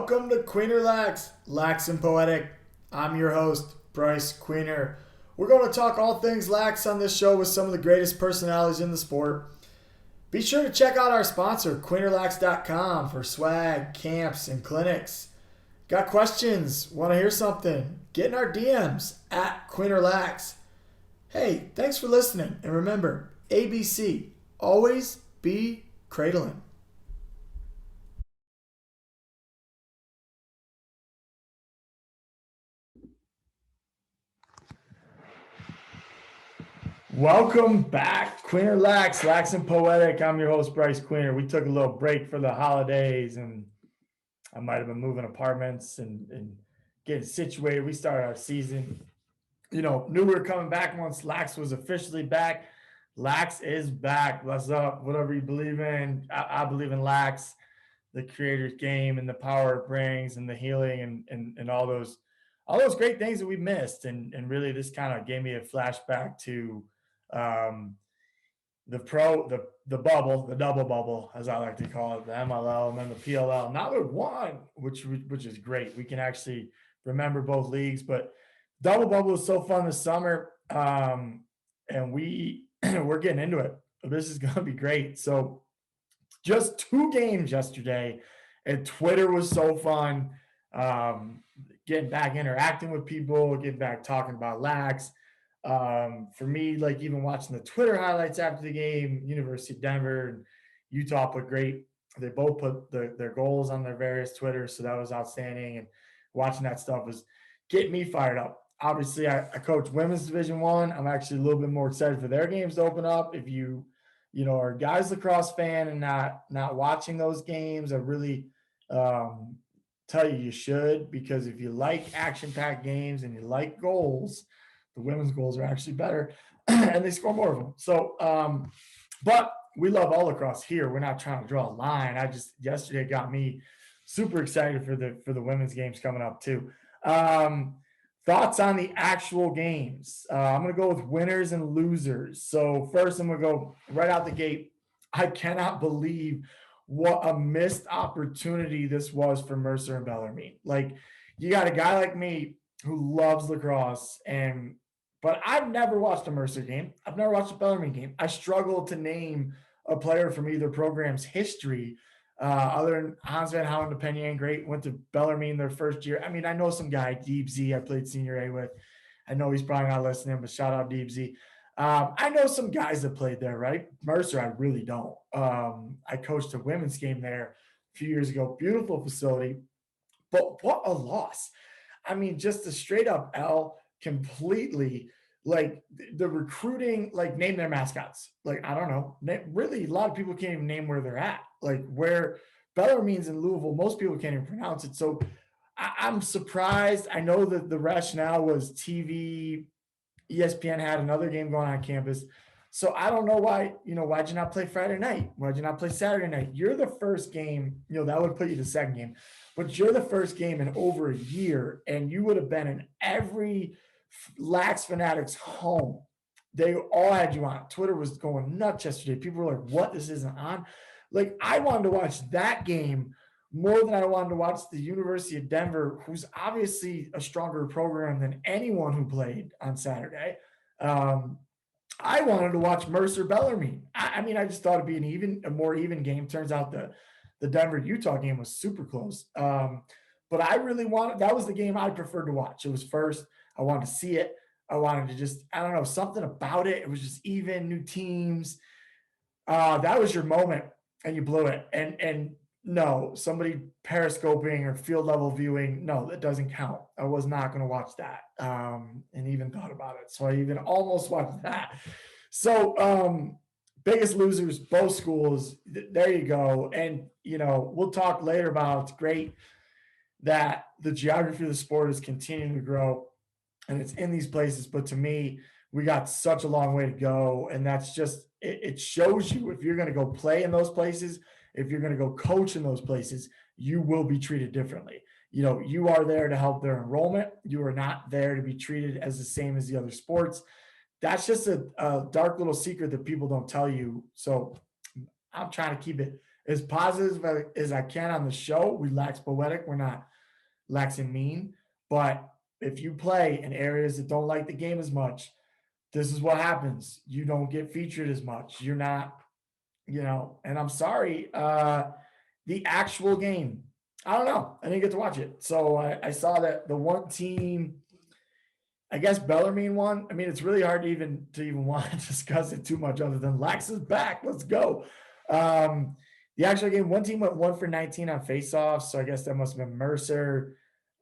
Welcome to Queener Lax, Lax and Poetic. I'm your host, Bryce Queener. We're going to talk all things lax on this show with some of the greatest personalities in the sport. Be sure to check out our sponsor, QueenerLax.com, for swag, camps, and clinics. Got questions? Want to hear something? Get in our DMs at QueenerLax. Hey, thanks for listening. And remember, ABC, always be cradling. Welcome back, Queener Lax, Lax and Poetic. I'm your host, Bryce Queener. We took a little break for the holidays, and I might have been moving apartments and getting situated. We started our season. Knew we were coming back once Lax was officially back. Lax is back. What's up? Whatever you believe in. I believe in Lax, the creator's game, and the power it brings, and the healing, and all those great things that we missed. And really, this kind of gave me a flashback to the bubble, the double bubble, as I like to call it, the MLL and then the PLL. Now they're one, which is great. We can actually remember both leagues, but double bubble was so fun this summer, and we're getting into it. This is going to be great. So just 2 games yesterday, and Twitter was so fun. Getting back interacting with people, getting back talking about Lax. For me, like even watching the Twitter highlights after the game, University of Denver and Utah put great. They both put their goals on their various Twitters, so that was outstanding. And watching that stuff was getting me fired up. Obviously, I coach women's Division I. I'm actually a little bit more excited for their games to open up. If you are a guys lacrosse fan and not watching those games, I really tell you should, because if you like action-packed games and you like goals, the women's goals are actually better and they score more of them. So, but we love all lacrosse here. We're not trying to draw a line. Yesterday got me super excited for the women's games coming up too. Thoughts on the actual games. I'm going to go with winners and losers. So first, I'm going to go right out the gate. I cannot believe what a missed opportunity this was for Mercer and Bellermine. Like, you got a guy like me who loves lacrosse, but I've never watched a Mercer game. I've never watched a Bellarmine game. I struggle to name a player from either program's history, other than Hans Van Houten, the Penyan great, went to Bellarmine their first year. I mean, I know some guy, Deep Z, I played senior A with. I know he's probably not listening, but shout out Deep Z. I know some guys that played there, right? Mercer, I really don't. I coached a women's game there a few years ago. Beautiful facility, but what a loss. I mean, just a straight up L, completely. Like the recruiting, like name their mascots. Like, I don't know. Really, a lot of people can't even name where they're at. Like where Bellarmine's in Louisville, most people can't even pronounce it. So I'm surprised. I know that the rationale was TV. ESPN had another game going on campus. So I don't know why, why'd you not play Friday night? Why'd you not play Saturday night? You're the first game, that would put you the second game, but you're the first game in over a year, and you would have been in every Lax Fanatics home. They all had you on. Twitter was going nuts yesterday. People were like, what? This isn't on? Like, I wanted to watch that game more than I wanted to watch the University of Denver, who's obviously a stronger program than anyone who played on Saturday. I wanted to watch Mercer Bellarmine. I mean, I just thought it'd be a more even game. Turns out the Denver-Utah game was super close. But I really that was the game I preferred to watch. It was first. I wanted to see it. I wanted to just, I don't know, something about it. It was just even, new teams. That was your moment, and you blew it. And no, somebody periscoping or field level viewing, no, that doesn't count. I was not going to watch that, and even thought about it. So I even almost watched that. So biggest losers, both schools. There you go. And, we'll talk later about it's great that the geography of the sport is continuing to grow and it's in these places. But to me, we got such a long way to go. And that's just, it shows you if you're going to go play in those places, if you're going to go coach in those places, you will be treated differently. You are there to help their enrollment. You are not there to be treated as the same as the other sports. That's just a dark little secret that people don't tell you. So I'm trying to keep it as positive as I can on the show. We lax poetic. We're not lax and mean. But if you play in areas that don't like the game as much, this is what happens. You don't get featured as much. You're not, and I'm sorry. The actual game, I don't know. I didn't get to watch it. So I saw that the one team, I guess Bellarmine won. I mean, it's really hard to even want to discuss it too much other than Lax is back. Let's go. The actual game, one team went 1 for 19 on faceoffs. So I guess that must have been Mercer.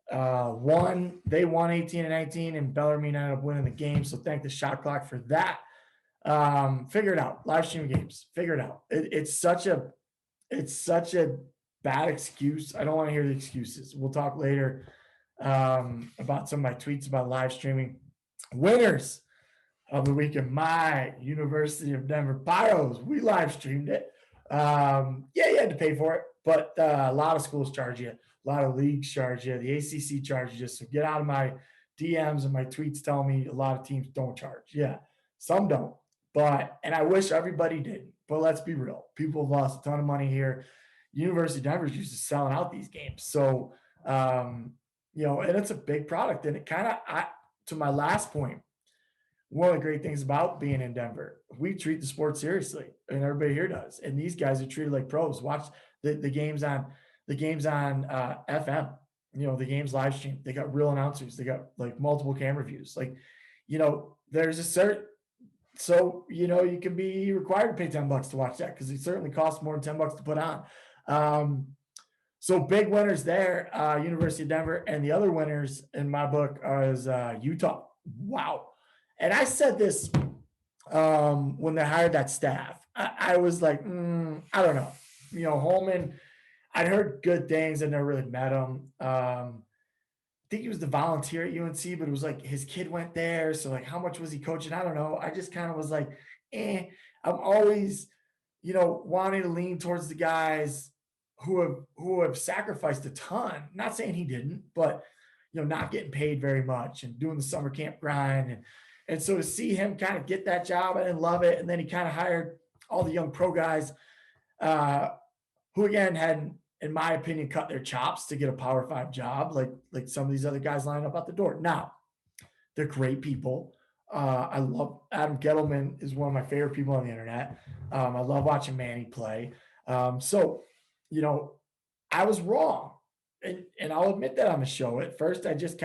They won 18-19, and Bellarmine ended up winning the game. So thank the shot clock for that. Figure it out. Live stream games. Figure it out. It's such a bad excuse. I don't want to hear the excuses. We'll talk later about some of my tweets about live streaming. Winners of the weekend, my University of Denver Pyros. We live streamed it. Yeah, you had to pay for it, but a lot of schools charge you. A lot of leagues charge you. The ACC charges you. So get out of my DMs and my tweets telling me a lot of teams don't charge. Yeah, some don't. And I wish everybody did. But let's be real. People have lost a ton of money here. University of Denver's used to selling out these games. So, and it's a big product. And it kind of, to my last point, one of the great things about being in Denver, we treat the sport seriously, and everybody here does. And these guys are treated like pros. Watch the games on FM. The games live stream. They got real announcers. They got like multiple camera views. There's a certain. So, you can be required to pay $10 to watch that because it certainly costs more than $10 to put on. So big winners there, University of Denver, and the other winners in my book is Utah. Wow. And I said this when they hired that staff. I was like, I don't know. Holman, I'd heard good things. I never really met him. I think he was the volunteer at UNC, but it was like his kid went there. So like, how much was he coaching? I don't know. I just kind of was like, I'm always, wanting to lean towards the guys who have sacrificed a ton. Not saying he didn't, but, not getting paid very much and doing the summer camp grind. And so to see him kind of get that job, I didn't love it. And then he kind of hired all the young pro guys who, again, hadn't, in my opinion, cut their chops to get a Power 5 job, like some of these other guys lining up out the door. Now, they're great people. I love Adam Gettleman is one of my favorite people on the internet. I love watching Manny play. So, I was wrong. And I'll admit that on the show. At first, I just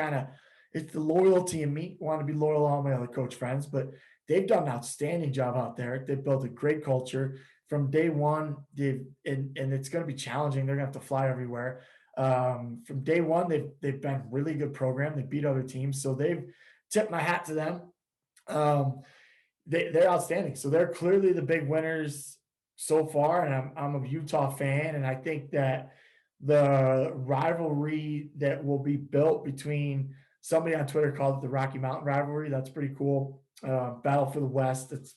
it's the loyalty in me. I want to be loyal to all my other coach friends, but they've done an outstanding job out there. They've built a great culture. From day one, and it's going to be challenging. They're going to have to fly everywhere. From day one, they've been a really good program. They beat other teams. So they've tipped my hat to them. They're outstanding. So they're clearly the big winners so far. And I'm a Utah fan. And I think that the rivalry that will be built between somebody on Twitter called it the Rocky Mountain rivalry. That's pretty cool. Battle for the West. That's,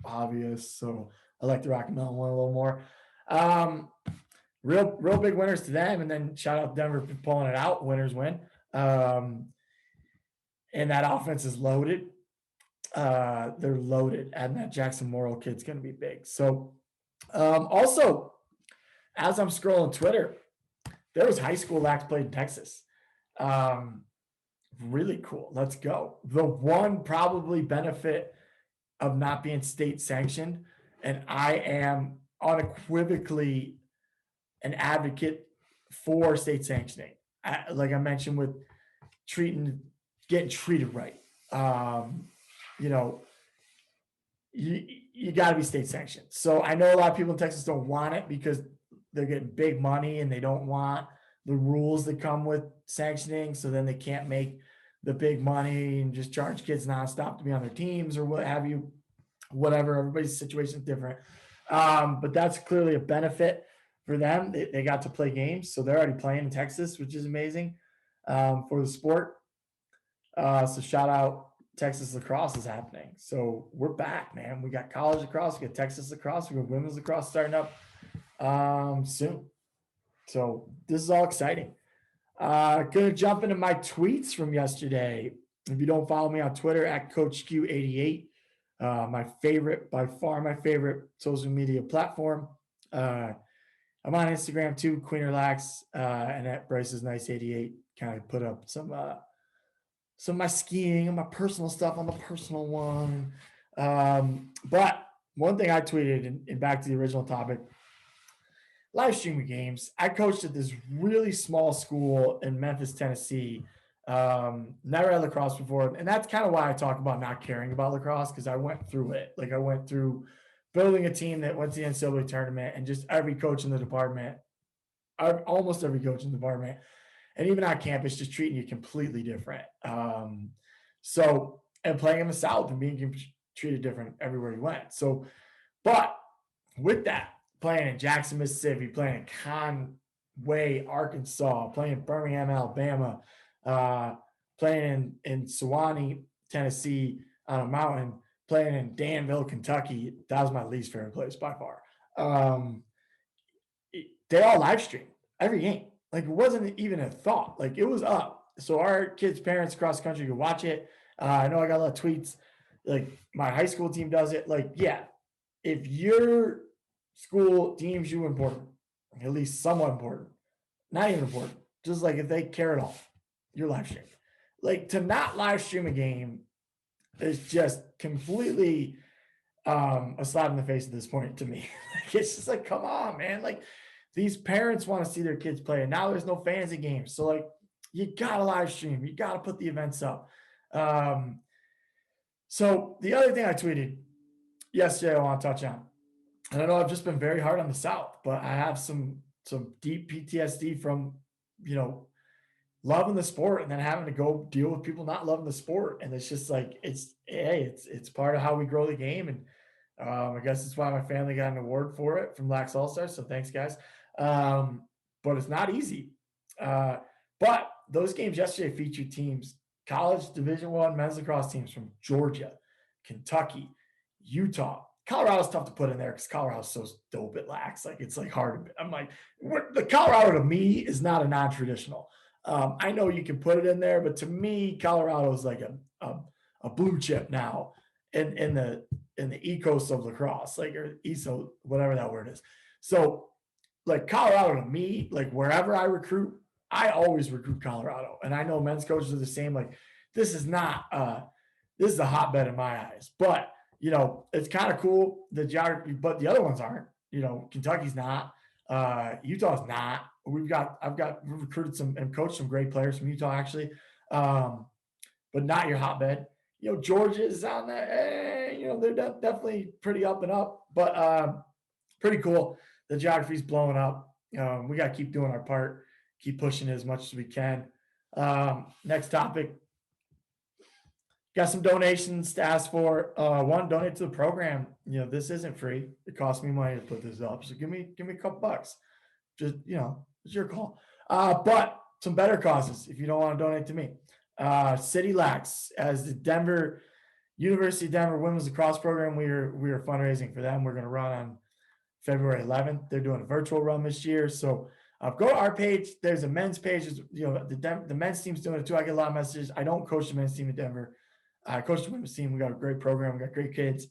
obvious. So I like the Rocky Mountain one a little more. Real big winners to them. And then shout out Denver for pulling it out. Winners win. And that offense is loaded. They're loaded. And that Jackson Morrill kid's going to be big. So also, as I'm scrolling Twitter, there was high school lax played in Texas. Really cool. Let's go. The one probably benefit of not being state sanctioned, and I am unequivocally an advocate for state sanctioning. Like I mentioned with getting treated right. You got to be state sanctioned. So I know a lot of people in Texas don't want it because they're getting big money and they don't want the rules that come with sanctioning. So then they can't make the big money and just charge kids nonstop to be on their teams or what have you. Whatever, everybody's situation is different. But that's clearly a benefit for them. They got to play games, so they're already playing in Texas, which is amazing for the sport. So shout out Texas lacrosse is happening. So we're back, man. We got college lacrosse, we got Texas lacrosse, we got women's lacrosse starting up soon. So this is all exciting. Gonna jump into my tweets from yesterday. If you don't follow me on Twitter at CoachQ88. My favorite, by far my favorite social media platform. I'm on Instagram too, Queen Relax, and at Bryce's Nice 88. Kind of put up some of my skiing and my personal stuff on the personal one. But one thing I tweeted, and back to the original topic, live streaming games. I coached at this really small school in Memphis, Tennessee. Never had lacrosse before, and that's kind of why I talk about not caring about lacrosse, because I went through it. Like I went through building a team that went to the NCAA tournament, and just every coach in the department, almost every coach in the department, and even on campus, just treating you completely different. So, and playing in the South and being treated different everywhere you went. So, but with that, playing in Jackson, Mississippi, playing in Conway, Arkansas, playing in Birmingham, Alabama, playing in Sewanee, Tennessee on a mountain, playing in Danville, Kentucky. That was my least favorite place by far. They all live stream every game. Like it wasn't even a thought. Like it was up. So our kids' parents across the country could watch it. I know I got a lot of tweets. Like my high school team does it. Like, yeah, if your school deems you important, at least somewhat important, not even important, just like if they care at all, you're live streaming. Like to not live stream a game is just completely a slap in the face at this point to me. It's just like, come on, man. Like these parents want to see their kids play, and now there's no fans at games. So like you gotta live stream, you gotta put the events up. So the other thing I tweeted yesterday I want to touch on, and I know I've just been very hard on the South, but I have some deep PTSD from, loving the sport and then having to go deal with people not loving the sport. And it's just like, it's part of how we grow the game. And I guess that's why my family got an award for it from Lax All-Stars. So thanks, guys. But it's not easy. But those games yesterday featured teams, college Division I men's lacrosse teams from Georgia, Kentucky, Utah. Colorado's tough to put in there because Colorado's so dope at Lax. Like it's like hard. I'm like, the Colorado to me is not a non-traditional. I know you can put it in there, but to me, Colorado is like a blue chip now in the ecos of lacrosse, like or ESO, whatever that word is. So like Colorado to me, like wherever I recruit, I always recruit Colorado. And I know men's coaches are the same. Like this is not this is a hotbed in my eyes. But it's kind of cool, the geography, but the other ones aren't. Kentucky's not, Utah's not. I've recruited some and coached some great players from Utah actually, but not your hotbed. Georgia is on there. They're definitely pretty up and up, but pretty cool. The geography's blowing up. We got to keep doing our part, keep pushing it as much as we can. Next topic. Got some donations to ask for. One, donate to the program. This isn't free. It costs me money to put this up. So give me a couple bucks. Just, it's your call. But some better causes if you don't want to donate to me. City Lax, as the University of Denver Women's Lacrosse Program, we are fundraising for them. We're going to run on February 11th. They're doing a virtual run this year. So go to our page. There's a men's page. The men's team's doing it too. I get a lot of messages. I don't coach the men's team in Denver. I coach the women's team. We got a great program. We got great kids.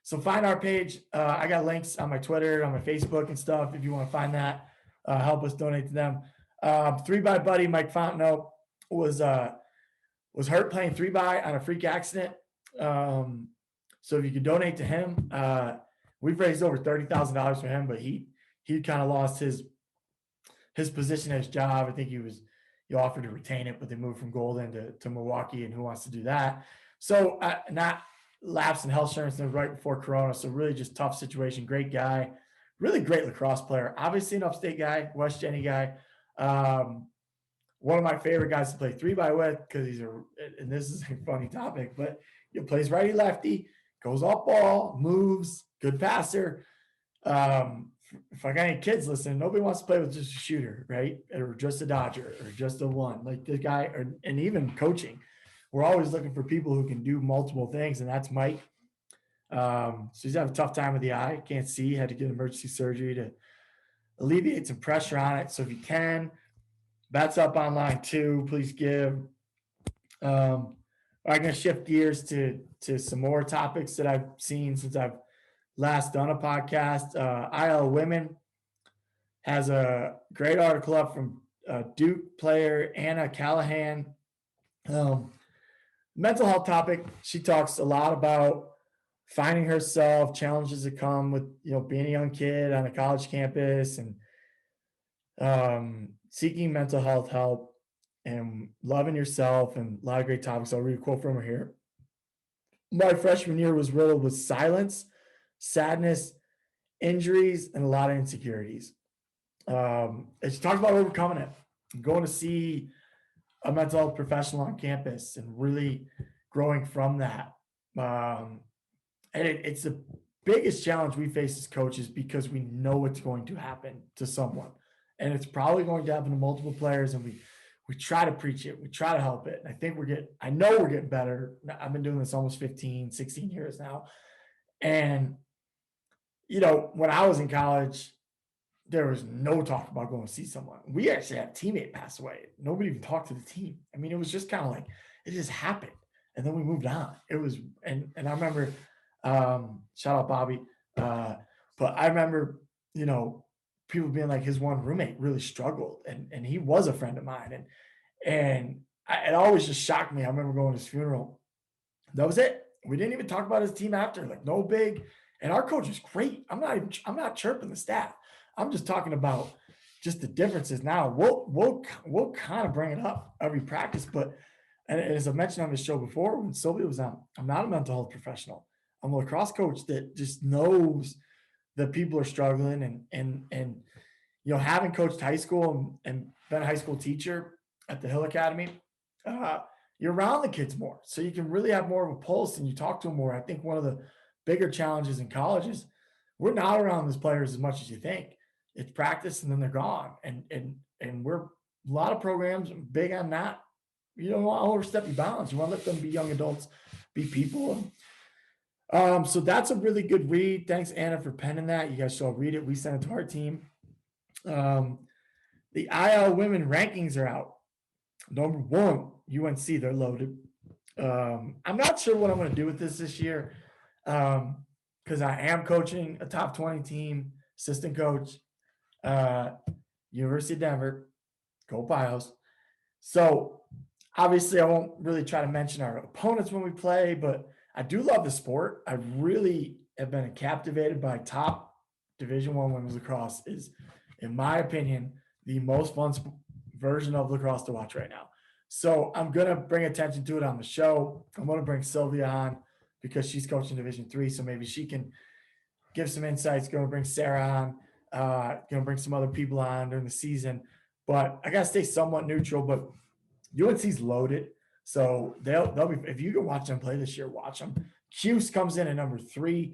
So find our page. I got links on my Twitter, on my Facebook and stuff. If you want to find that, help us donate to them. 3x buddy Mike Fontenot was hurt playing 3x on a freak accident. So if you could donate to him, we've raised over $30,000 for him, but he kind of lost his position at his job. I think he offered to retain it, but they moved from Golden to Milwaukee, and who wants to do that? So not lapsed in health insurance right before Corona. So really just tough situation. Great guy, really great lacrosse player. Obviously an Upstate guy, West Jenny guy. One of my favorite guys to play 3x with because and this is a funny topic, but he plays righty lefty, goes off ball, moves, good passer. If I got any kids listening, nobody wants to play with just a shooter, right? Or just a dodger or just a one. Like this guy, and even coaching, we're always looking for people who can do multiple things, and that's Mike. So he's having a tough time with the eye. Can't see. Had to get emergency surgery to alleviate some pressure on it. So if you can, that's up online too. Please give. I'm going to shift gears to some more topics that I've seen since I've last done a podcast. IL Women has a great article up from Duke player Anna Callahan. Mental health topic. She talks a lot about finding herself, challenges that come with being a young kid on a college campus, and seeking mental health help and loving yourself, and a lot of great topics. I'll read a quote from her here. My freshman year was riddled with silence, sadness, injuries, and a lot of insecurities. And she talks about overcoming it, going to see a mental health professional on campus and really growing from that. And it's the biggest challenge we face as coaches, because we know it's going to happen to someone, and it's probably going to happen to multiple players. And we try to preach it. We try to help it. And I know we're getting better. I've been doing this almost 15, 16 years now. And, when I was in college, there was no talk about going to see someone. We actually had a teammate pass away. Nobody even talked to the team. I mean, it was just kind of like, it just happened. And then we moved on. It was, and I remember, shout out Bobby. But I remember, people being like, his one roommate really struggled, and he was a friend of mine. And it always just shocked me. I remember going to his funeral. That was it. We didn't even talk about his team after, like no big, and our coach is great. I'm not chirping the staff. I'm just talking about just the differences. Now we'll kind of bring it up every practice, but and as I mentioned on the show before, when Sylvia was on, I'm not a mental health professional. I'm a lacrosse coach that just knows that people are struggling, and having coached high school and been a high school teacher at the Hill Academy, you're around the kids more, so you can really have more of a pulse and you talk to them more. I think one of the bigger challenges in college is we're not around these players as much as you think. It's practice and then they're gone, and we're a lot of programs big on that. You don't want to overstep your bounds. You want to let them be young adults, be people. So that's a really good read. Thanks, Anna, for penning that. You guys shall read it. We sent it to our team. The IL women rankings are out. Number 1, UNC, they're loaded. I'm not sure what I'm going to do with this year, because I am coaching a top 20 team, assistant coach, University of Denver, go Pios. So obviously I won't really try to mention our opponents when we play, but I do love the sport. I really have been captivated by top Division I women's lacrosse. Is, in my opinion, the most fun version of lacrosse to watch right now. So I'm going to bring attention to it on the show. I'm going to bring Sylvia on because she's coaching Division III, so maybe she can give some insights. Going to bring Sarah on. Going to bring some other people on during the season. But I got to stay somewhat neutral, but UNC's loaded. So they'll be, if you can watch them play this year, watch them. Cuse comes in at number 3,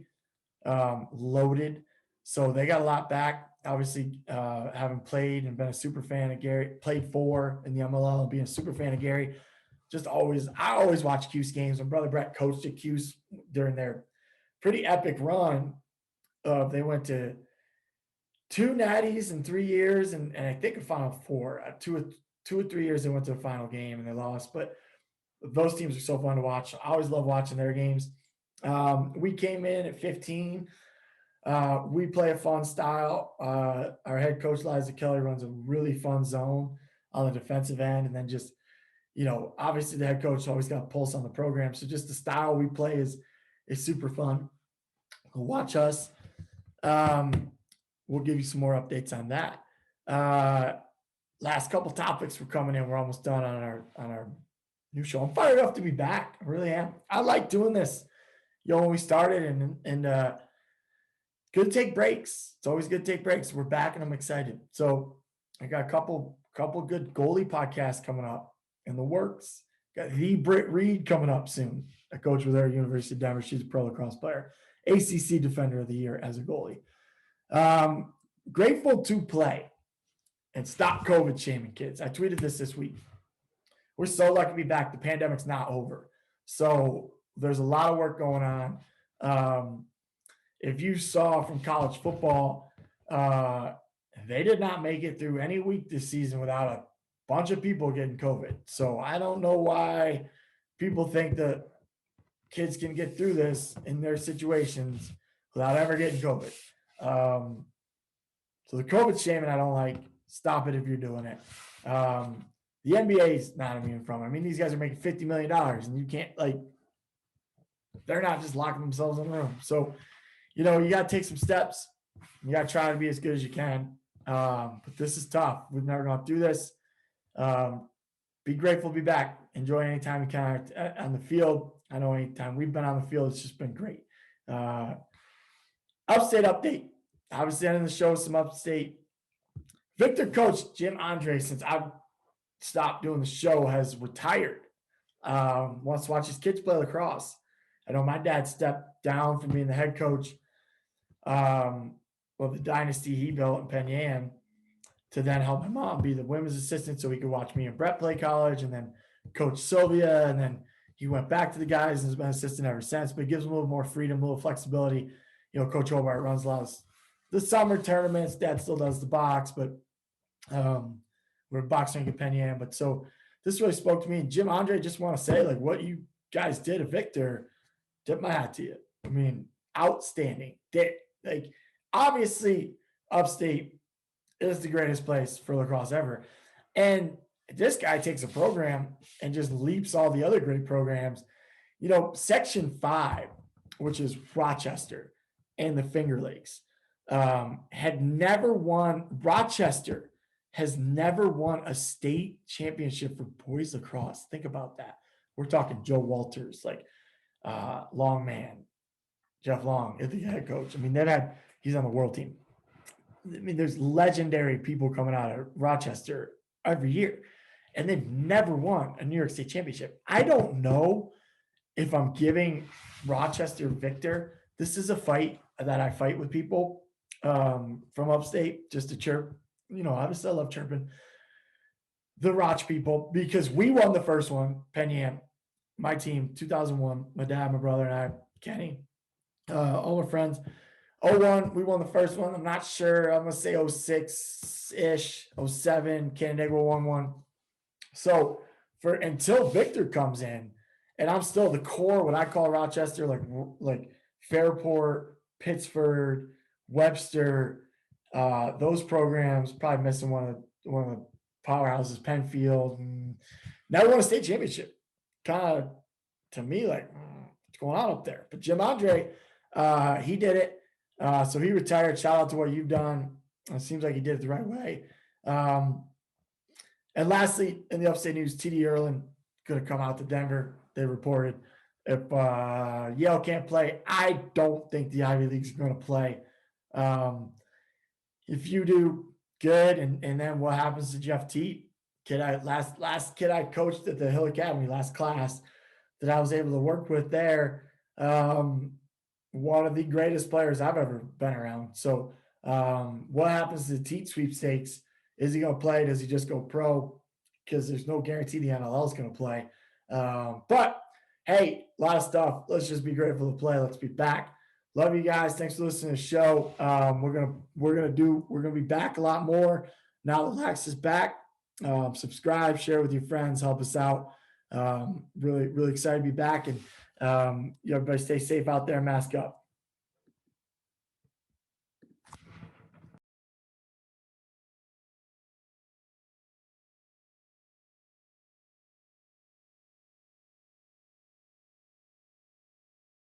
loaded. So they got a lot back. Obviously, having played and been a super fan of Gary, played 4 in the MLL and being a super fan of Gary. I always watch Cuse games. My brother Brett coached at Cuse during their pretty epic run. They went to 2 natties in 3 years, and I think a Final Four. 2 or 3 years they went to a final game and they lost. But those teams are so fun to watch. I always love watching their games. We came in at 15. We play a fun style. Our head coach, Liza Kelly, runs a really fun zone on the defensive end. And then just, obviously the head coach always got a pulse on the program. So just the style we play is super fun. Watch us. We'll give you some more updates on that. Last couple topics we're coming in. We're almost done on our new show. I'm fired up to be back. I really am. I like doing this. When we started and good to take breaks. It's always good to take breaks. We're back and I'm excited. So I got a couple good goalie podcasts coming up in the works. Got the Britt Reed coming up soon. I coach with her at University of Denver. She's a pro lacrosse player. ACC Defender of the Year as a goalie. Grateful to play and stop COVID shaming kids. I tweeted this week. We're so lucky to be back. The pandemic's not over. So there's a lot of work going on. If you saw from college football, they did not make it through any week this season without a bunch of people getting COVID. So I don't know why people think that kids can get through this in their situations without ever getting COVID. So the COVID shaming, I don't like. Stop it if you're doing it. The NBA is not immune from it. I mean, these guys are making $50 million, and you can't, like, they're not just locking themselves in the room. So, you know, you got to take some steps. You got to try to be as good as you can. But this is tough. We've never gone through this. Be grateful to be back. Enjoy any time you can on the field. I know anytime we've been on the field, it's just been great. Upstate update. Obviously, ending the show with some Upstate. Victor coach Jim Andre, since I've stopped doing the show, has retired. Wants to watch his kids play lacrosse. I know my dad stepped down from being the head coach of the dynasty he built in Penn Yan to then help my mom be the women's assistant so he could watch me and Brett play college, and then coach Sylvia, and then he went back to the guys and has been assistant ever since, but it gives him a little more freedom, a little flexibility. You know, Coach Hobart runs a lot of the summer tournaments. Dad still does the box, but we're boxing at Penn Yan. But so this really spoke to me. And Jim Andre, just want to say, like, what you guys did at Victor, tip my hat to you. I mean, outstanding. Like, obviously, Upstate is the greatest place for lacrosse ever. And this guy takes a program and just leaps all the other great programs. You know, Section 5, which is Rochester and the Finger Lakes, had never won. Rochester has never won a state championship for boys lacrosse. Think about that. We're talking Joe Walters, like Longman, Jeff Long, the head coach. I mean, he's on the world team. I mean, there's legendary people coming out of Rochester every year, and they've never won a New York State championship. I don't know if I'm giving Rochester Victor. This is a fight that I fight with people from Upstate, just to chirp. You know, obviously I love chirping the Roch people because we won the first one, Penn Yan, my team, 2001, my dad, my brother, and I, Kenny, all my friends. 01, we won the first one. I'm not sure. I'm going to say 06-ish, 07, Canandaigua won one. So until Victor comes in, and I'm still the core, what I call Rochester, like Fairport, Pittsford, Webster, those programs, probably missing one of the powerhouses, Penfield. Never won a state championship. Kind of, to me, like, what's going on up there? But Jim Andre, he did it. So he retired. Shout out to what you've done. It seems like he did it the right way. And lastly, in the Upstate news, TD Erlin going to come out to Denver. They reported if Yale can't play, I don't think the Ivy League's going to play. If you do, good. And then what happens to Jeff Teat? Last kid I coached at the Hill Academy, last class that I was able to work with there. One of the greatest players I've ever been around. So what happens to the Teat sweepstakes? Is he going to play? Does he just go pro? Because there's no guarantee the NLL is going to play. But hey, a lot of stuff. Let's just be grateful to play. Let's be back. Love you guys. Thanks for listening to the show. We're gonna be back a lot more now that Lex is back. Subscribe, share with your friends, help us out. Really, really excited to be back. And everybody stay safe out there, mask up.